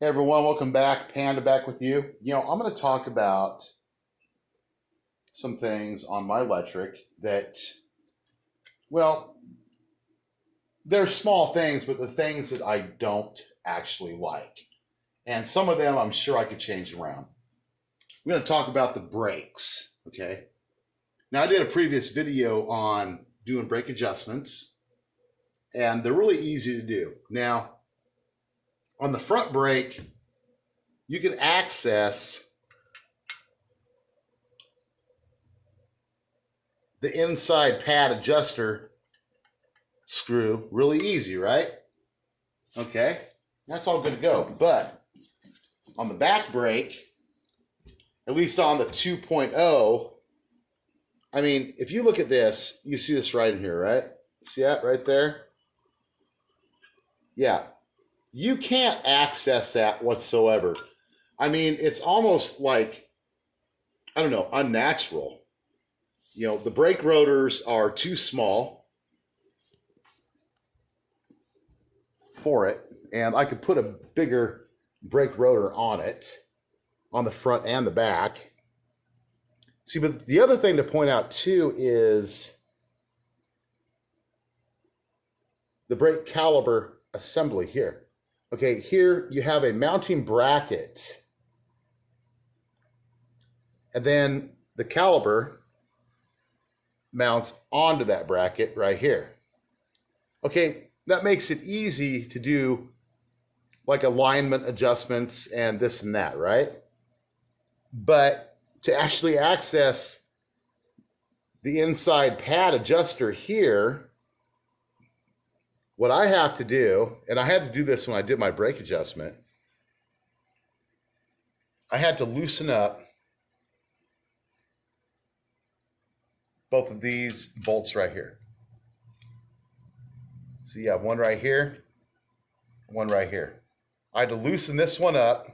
Hey everyone, welcome back. Panda back with you. I'm going to talk about some things on my Lectric that, well, they're small things, but the things that I don't actually like. And some of them I'm sure I could change around. I'm going to talk about the brakes, okay? Now, I did a previous video on doing brake adjustments, and they're really easy to do. Now, on the front brake, you can access the inside pad adjuster screw really easy, right? Okay, that's all good to go. But on the back brake, at least on the 2.0, I mean, if you look at this, you see this right in here, right? See that right there? Yeah, you can't access that whatsoever. I mean, it's almost like, I don't know, unnatural. The brake rotors are too small for it, and I could put a bigger brake rotor on it, on the front and the back. See, but the other thing to point out too is the brake caliper assembly here. Okay, here you have a mounting bracket, and then the caliper mounts onto that bracket right here. Okay, that makes it easy to do like alignment adjustments and this and that, right? But to actually access the inside pad adjuster here, what I have to do, and I had to do this when I did my brake adjustment, I had to loosen up both of these bolts right here. So you have one right here, one right here. I had to loosen this one up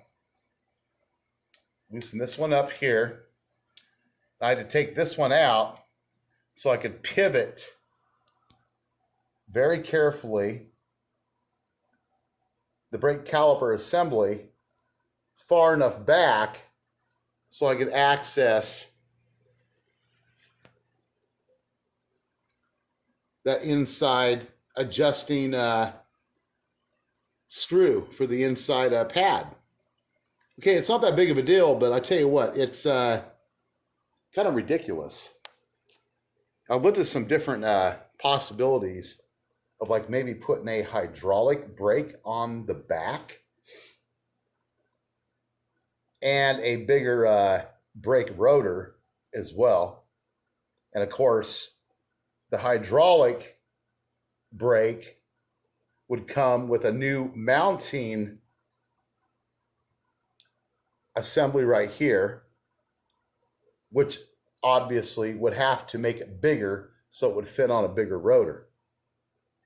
here. I had to take this one out so I could pivot very carefully the brake caliper assembly far enough back so I could access that inside adjusting screw for the inside pad. Okay, it's not that big of a deal, but I tell you what, it's kind of ridiculous. I've looked at some different possibilities of like maybe putting a hydraulic brake on the back and a bigger brake rotor as well. And of course, the hydraulic brake would come with a new mounting assembly right here, which obviously would have to make it bigger so it would fit on a bigger rotor.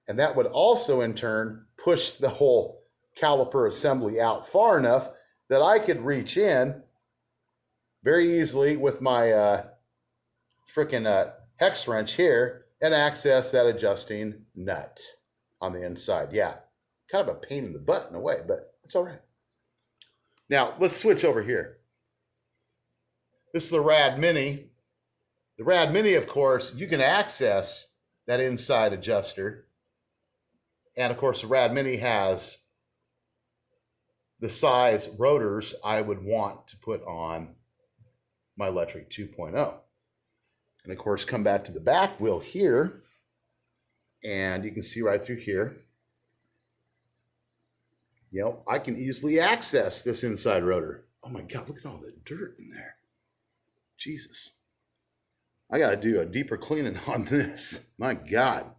And that would also in turn push the whole caliper assembly out far enough that I could reach in very easily with my freaking hex wrench here and access that adjusting nut on the inside. Yeah, kind of a pain in the butt in a way, but it's all right. Now, let's switch over here. This is the Rad Mini. The Rad Mini, of course, you can access that inside adjuster. And of course, the Rad Mini has the size rotors I would want to put on my Lectric 2.0. And of course, come back to the back wheel here, and you can see right through here, I can easily access this inside rotor. Oh my God, look at all the dirt in there. Jesus. I got to do a deeper cleaning on this. My God.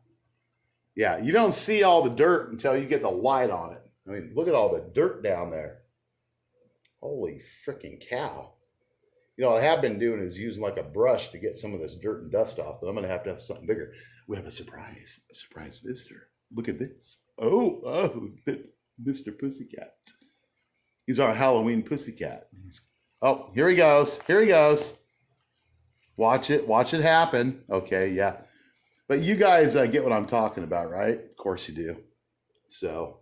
Yeah, you don't see all the dirt until you get the light on it. I mean, look at all the dirt down there. Holy freaking cow. What I have been doing is using like a brush to get some of this dirt and dust off, but I'm going to have something bigger. We have a surprise visitor. Look at this. Oh, Mr. Pussycat. He's our Halloween pussycat. Oh, here he goes. Watch it happen. Okay, yeah. But you guys get what I'm talking about, right? Of course you do. So,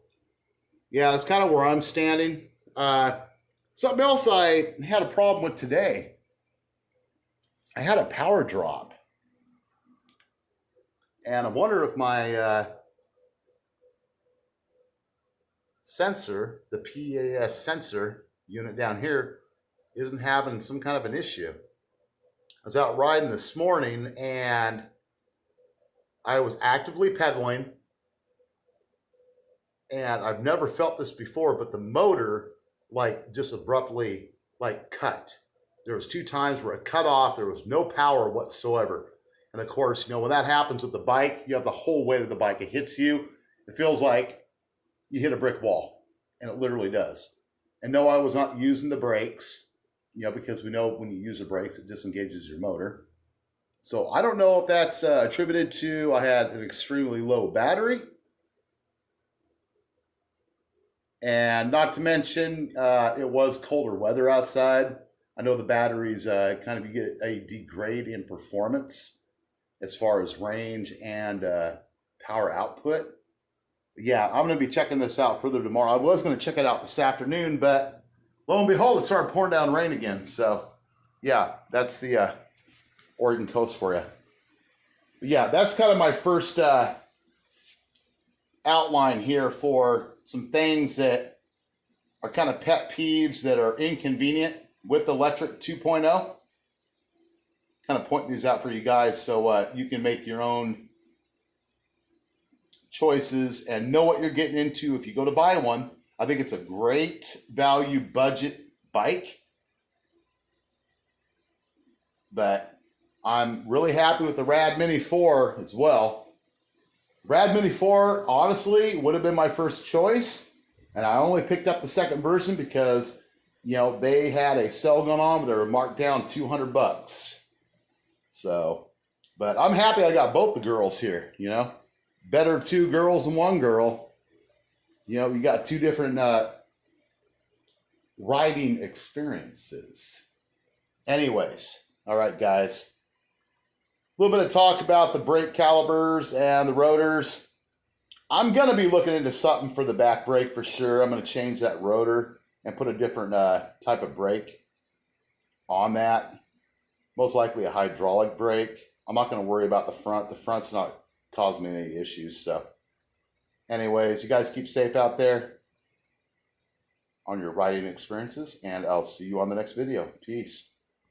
yeah, that's kind of where I'm standing. Something else I had a problem with today. I had a power drop. And I wonder if my sensor, the PAS sensor unit down here, isn't having some kind of an issue. I was out riding this morning and I was actively pedaling, and I've never felt this before, but the motor like just abruptly like cut. There was 2 times where it cut off. There was no power whatsoever. And of course, you know, when that happens with the bike, you have the whole weight of the bike. It hits you. It feels like you hit a brick wall, and it literally does. And no, I was not using the brakes, you know, because we know when you use the brakes, it disengages your motor. So I don't know if that's attributed to I had an extremely low battery. And not to mention, it was colder weather outside. I know the batteries kind of get a degrade in performance as far as range and power output. But yeah, I'm going to be checking this out further tomorrow. I was going to check it out this afternoon, but lo and behold, it started pouring down rain again. So yeah, that's the Oregon coast for you. But yeah, that's kind of my first outline here for some things that are kind of pet peeves that are inconvenient with the Lectric 2.0. Kind of pointing these out for you guys so you can make your own choices and know what you're getting into if you go to buy one. I think it's a great value budget bike, but I'm really happy with the Rad Mini 4 as well. Rad Mini 4, honestly, would have been my first choice, and I only picked up the second version because, you know, they had a sale going on, but they were marked down $200. So, but I'm happy I got both the girls here, you know. Better 2 girls than 1 girl. You know, you got 2 different riding experiences. Anyways, all right, guys. A little bit of talk about the brake calipers and the rotors. I'm going to be looking into something for the back brake for sure. I'm going to change that rotor and put a different type of brake on that. Most likely a hydraulic brake. I'm not going to worry about the front. The front's not causing me any issues. So anyways, you guys keep safe out there on your riding experiences, and I'll see you on the next video. Peace.